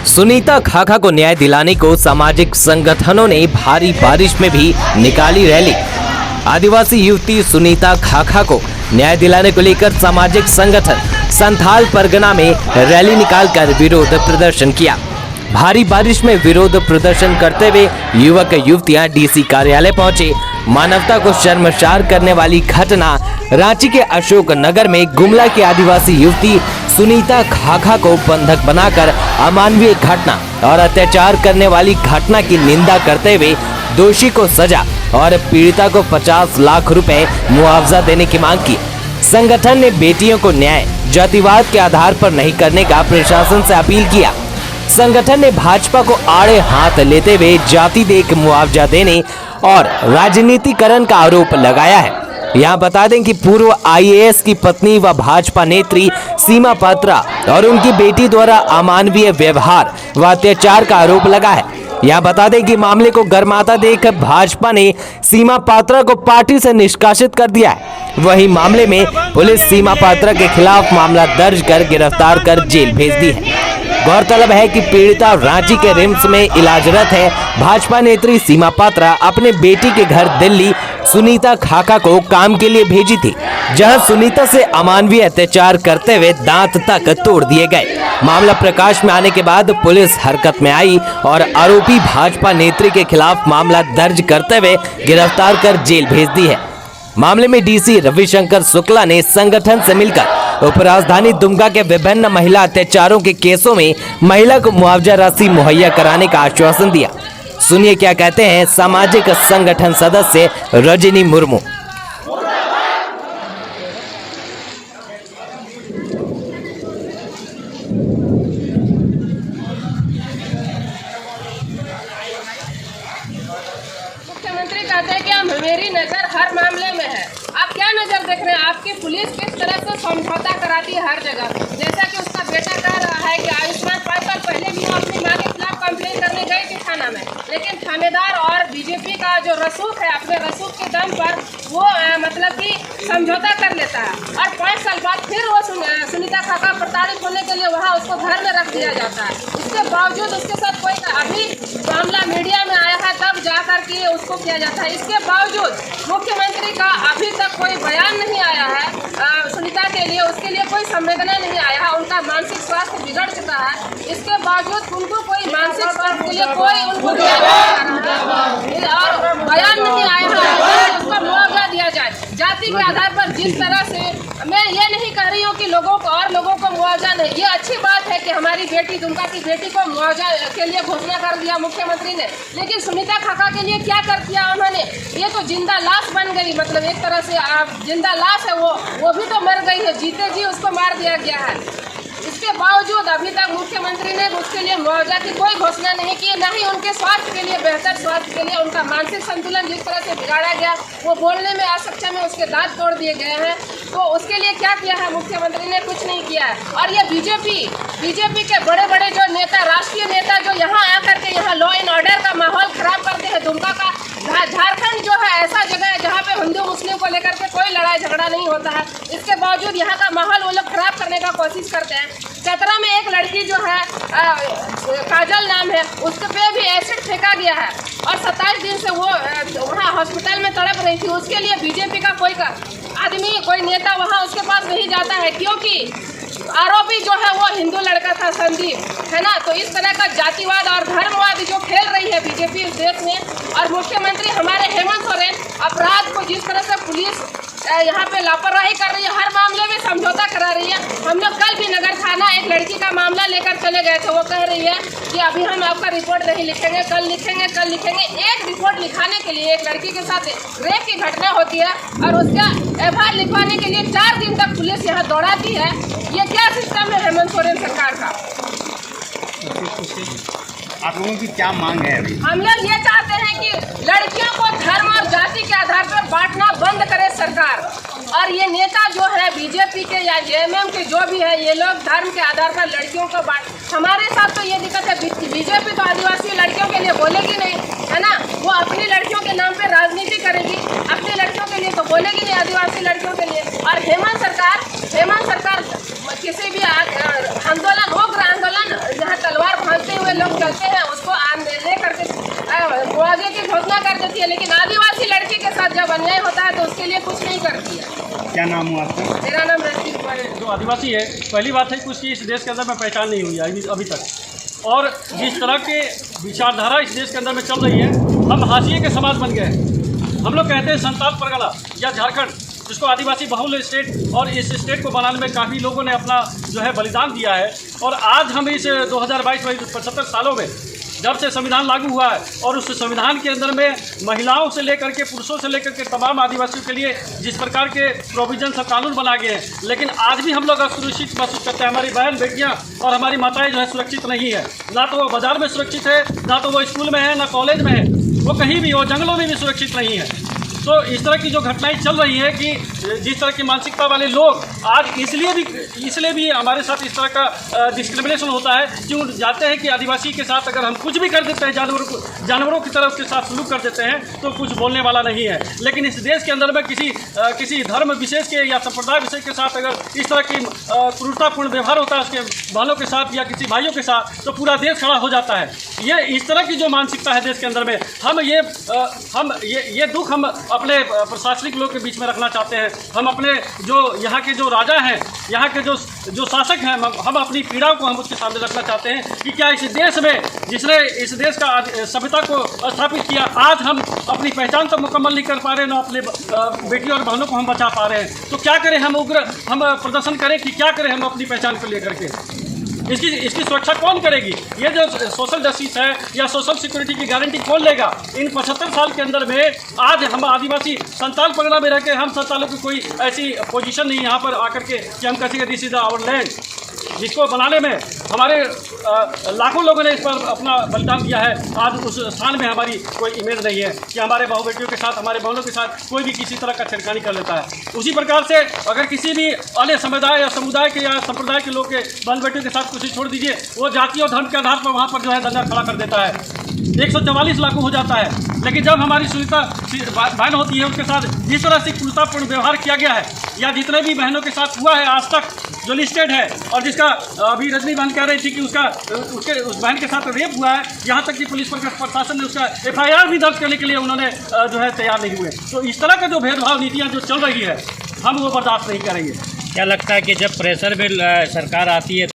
सुनीता खाखा को न्याय दिलाने को सामाजिक संगठनों ने भारी बारिश में भी निकाली रैली। आदिवासी युवती सुनीता खाखा को न्याय दिलाने को लेकर सामाजिक संगठन संथाल परगना में रैली निकालकर विरोध प्रदर्शन किया। भारी बारिश में विरोध प्रदर्शन करते हुए युवक युवतियां डीसी कार्यालय पहुंचे। मानवता को शर्मसार करने वाली घटना रांची के अशोक नगर में गुमला की आदिवासी युवती सुनीता खाखा को बंधक बनाकर अमानवीय घटना और अत्याचार करने वाली घटना की निंदा करते हुए दोषी को सजा और पीड़िता को 50 लाख रुपए मुआवजा देने की मांग की। संगठन ने बेटियों को न्याय जातिवाद के आधार पर नहीं करने का प्रशासन से अपील किया। संगठन ने भाजपा को आड़े हाथ लेते हुए जाति देख मुआवजा देने और राजनीतिकरण का आरोप लगाया है। यहाँ बता दें कि पूर्व आईएएस की पत्नी व भाजपा नेत्री सीमा पात्रा और उनकी बेटी द्वारा अमानवीय व्यवहार व अत्याचार का आरोप लगा है। यहाँ बता दें कि मामले को गर्माता देख भाजपा ने सीमा पात्रा को पार्टी से निष्कासित कर दिया है। वहीं मामले में पुलिस सीमा पात्रा के खिलाफ मामला दर्ज कर गिरफ्तार कर जेल भेज दी है। गौरतलब है कि पीड़िता रांची के रिम्स में इलाजरत है। भाजपा नेत्री सीमा पात्रा अपने बेटी के घर दिल्ली सुनीता खाखा को काम के लिए भेजी थी, जहां सुनीता से अमानवीय अत्याचार करते हुए दांत तक तोड़ दिए गए। मामला प्रकाश में आने के बाद पुलिस हरकत में आई और आरोपी भाजपा नेत्री के खिलाफ मामला दर्ज करते हुए गिरफ्तार कर जेल भेज दी है। मामले में डीसी रविशंकर शुक्ला ने संगठन से मिलकर उपराजधानी दुमका के विभिन्न महिला अत्याचारों के केसों में महिला को मुआवजा राशि मुहैया कराने का आश्वासन दिया। सुनिए क्या कहते हैं सामाजिक संगठन सदस्य रजनी मुर्मू। मुख्यमंत्री कहते हैं कि मेरी नजर हर मामले में है। आप क्या नजर देख रहे हैं? आपकी पुलिस किस तरह से समझौता कराती है हर जगह। जैसा कि उसका बेटा कह रहा है कि आयुष्मान 5 साल पहले भी वो अपनी मां के खिलाफ कंप्लेन करने गई थी थाना में, लेकिन थानेदार और बीजेपी का जो रसूख है अपने रसूख के दम पर वो मतलब कि समझौता कर लेता है और 5 साल बाद फिर वो सुनीता खाखा प्रताड़ित होने के लिए वहाँ उसको घर में रख दिया जाता है। इसके बावजूद उसके साथ कोई अभी मामला मीडिया में आया है तब जाकर के उसको किया जाता है। इसके बावजूद मुख्यमंत्री का अभी तक कोई बयान नहीं आया है सुनीता के लिए, उसके लिए कोई संवेदना नहीं आया है। उनका मानसिक स्वास्थ्य बिगड़ चुका है, इसके बावजूद उनको कोई मानसिक स्वास्थ्य के लिए कोई उनको और बयान नहीं आया है। उसको मुआवजा दिया जाए जाति के आधार पर। जिस तरह से मैं ये नहीं कह रही हूँ कि लोगों को और लोगों को मुआवजा नहीं, ये अच्छी बात है कि हमारी बेटी दुमका की बेटी को मुआवजा के लिए घोषणा कर दिया मुख्यमंत्री ने, लेकिन सुनीता खाखा के लिए क्या कर दिया उन्होंने? ये तो जिंदा लाश बन गई, मतलब एक तरह से जिंदा लाश है वो भी तो मर गई है, जीते जी उसको मार दिया गया है। इसके बावजूद अभी तक मुख्यमंत्री ने उसके लिए मुआवजा की कोई घोषणा नहीं की, न ही उनके स्वास्थ्य के लिए, बेहतर स्वास्थ्य के लिए। उनका मानसिक संतुलन जिस तरह से बिगाड़ा गया, वो बोलने में असक्षम है, उसके दांत तोड़ दिए गए हैं, तो उसके लिए क्या किया है मुख्यमंत्री ने? कुछ नहीं किया है। और ये बीजेपी के बड़े बड़े जो नेता, राष्ट्रीय नेता जो यहाँ आकर के यहाँ लॉ एंड ऑर्डर का माहौल खराब करते हैं। दुमका का झारखंड जो है ऐसा जगह है जहाँ पे हिंदू मुस्लिम को लेकर के कोई लड़ाई झगड़ा नहीं होता है, इसके बावजूद यहाँ का माहौल वो लोग खराब करने का कोशिश करते हैं। चतरा में एक लड़की जो है काजल नाम है, उसके पे भी एसिड फेंका गया है और 27 दिन से वो वहाँ हॉस्पिटल में तड़प रही थी। उसके लिए बीजेपी का कोई आदमी, कोई नेता वहाँ उसके पास नहीं जाता है, क्योंकि आरोपी जो है वो हिंदू लड़का था, संदीप, है ना। तो इस तरह का जातिवाद और धर्मवाद जो खेल रही है बीजेपी इस देश में, और मुख्यमंत्री हमारे हेमंत सोरेन अपराध को जिस तरह से पुलिस यहाँ पे लापरवाही कर रही है, हर मामले में समझौता करा रही है। हम लोग कल भी नगर थाना एक लड़की का मामला लेकर चले गए थे, वो कह रही है कि अभी हम आपका रिपोर्ट नहीं लिखेंगे, कल लिखेंगे। एक रिपोर्ट लिखाने के लिए एक लड़की के साथ रेप की घटना होती है और उसका एफआईआर लिखवाने के लिए 4 दिन तक पुलिस यहाँ दौड़ाती है। ये क्या सिस्टम है हेमंत सोरेन सरकार का? आप लोगों की क्या मांग है अभी? हम लोग ये चाहते हैं कि लड़कियों को धर्म और जाति के आधार पर बांटना बंद करे सरकार, और ये नेता जो है बीजेपी के या जेएमएम के जो भी है, ये लोग धर्म के आधार पर लड़कियों को बांट। हमारे साथ तो ये दिक्कत है, बीजेपी तो आदिवासी लड़कियों के लिए बोलेगी नहीं, है ना। वो अपनी लड़कियों के नाम पे राजनीति करेगी, अपनी लड़कियों के लिए तो बोलेगी नहीं, आदिवासी लड़कियों के लिए। और हेमंत सरकार किसी भी आंदोलन, उग्र आंदोलन जहाँ तलवार भांजते क्या नाम हुआ आपका? मेरा नाम रश्मि कुमार है। जो आदिवासी है, पहली बात है कि उसकी इस देश के अंदर में पहचान नहीं हुई है अभी तक। और जिस तरह के विचारधारा इस देश के अंदर में चल रही है, हम हाशिए के समाज बन गए हैं। हम लोग कहते हैं संताल परगना या झारखंड, जिसको आदिवासी बहुल स्टेट, और इस स्टेट को बनाने में काफ़ी लोगों ने अपना जो है बलिदान दिया है। और आज हम इस 2022 में 75 सालों में जब से संविधान लागू हुआ है, और उस संविधान के अंदर में महिलाओं से लेकर के पुरुषों से लेकर के तमाम आदिवासियों के लिए जिस प्रकार के प्रोविजन और कानून बना गए हैं, लेकिन आज भी हम लोग असुरक्षित महसूस करते हैं। हमारी बहन बेटियां और हमारी माताएं जो है सुरक्षित नहीं है। ना तो वो बाजार में सुरक्षित है, ना तो वो स्कूल में है, ना कॉलेज में है, वो कहीं भी, वो जंगलों में भी सुरक्षित नहीं है। तो इस तरह की जो घटनाएं चल रही है कि जिस तरह की मानसिकता वाले लोग आज इसलिए भी हमारे साथ इस तरह का डिस्क्रिमिनेशन होता है, क्यों जाते हैं कि आदिवासी के साथ अगर हम कुछ भी कर देते हैं, जानवरों की तरह उसके साथ सलूक कर देते हैं, तो कुछ बोलने वाला नहीं है। लेकिन इस देश के अंदर में किसी धर्म विशेष के या संप्रदाय विशेष के साथ अगर इस तरह की क्रूरतापूर्ण व्यवहार होता है उसके बहनों के साथ या किसी भाइयों के साथ, तो पूरा देश खड़ा हो जाता है। ये इस तरह की जो मानसिकता है देश के अंदर में, हम ये दुख हम अपने प्रशासनिक लोग के बीच में रखना चाहते हैं। हम अपने जो यहाँ के जो राजा हैं, यहाँ के जो शासक हैं, हम अपनी पीड़ा को हम उसके सामने रखना चाहते हैं कि क्या इस देश में, जिसने इस देश का सभ्यता को स्थापित किया, आज हम अपनी पहचान तक मुकम्मल नहीं कर पा रहे हैं, ना अपने बेटियों और बहनों को हम बचा पा रहे हैं। तो क्या करें, हम प्रदर्शन करें कि क्या करें हम अपनी पहचान को लेकर के? इसकी सुरक्षा कौन करेगी? ये जो सोशल जस्टिस है या सोशल सिक्योरिटी की गारंटी कौन लेगा? इन 75 साल के अंदर में आज हम आदिवासी संताल परगना में रह के हम संतालों की कोई ऐसी पोजीशन नहीं यहाँ पर आकर के कि हम कहेंगे दिस इज आवर लैंड, जिसको बनाने में हमारे लाखों लोगों ने इस पर अपना बलिदान दिया है। आज उस स्थान में हमारी कोई इमेज नहीं है कि हमारे बहू बेटियों के साथ, हमारे बहनों के साथ कोई भी किसी तरह का छेड़खानी कर लेता है। उसी प्रकार से अगर किसी भी अन्य समुदाय या समुदाय के या संप्रदाय के लोग के बहन बेटियों के साथ कुछ छोड़ दीजिए, वो जाति और धर्म के आधार पर वहाँ पर जो है दंगा खड़ा कर देता है। 144 लागू हो जाता है। लेकिन जब हमारी सुनीता बहन होती है, उसके साथ जिस तरह से क्रूरतापूर्ण व्यवहार किया गया है, या जितने भी बहनों के साथ हुआ है आज तक जो लिस्टेड है, और जिसका अभी रजनी बहन कह रही थी कि उस बहन के साथ रेप हुआ है, यहाँ तक कि पुलिस प्रशासन ने उसका FIR भी दर्ज करने के लिए उन्होंने जो है तैयार नहीं हुए। तो इस तरह का जो भेदभाव नीतियाँ जो चल रही है, हम वो बर्दाश्त नहीं करेंगे। क्या लगता है कि जब प्रेशर में सरकार आती है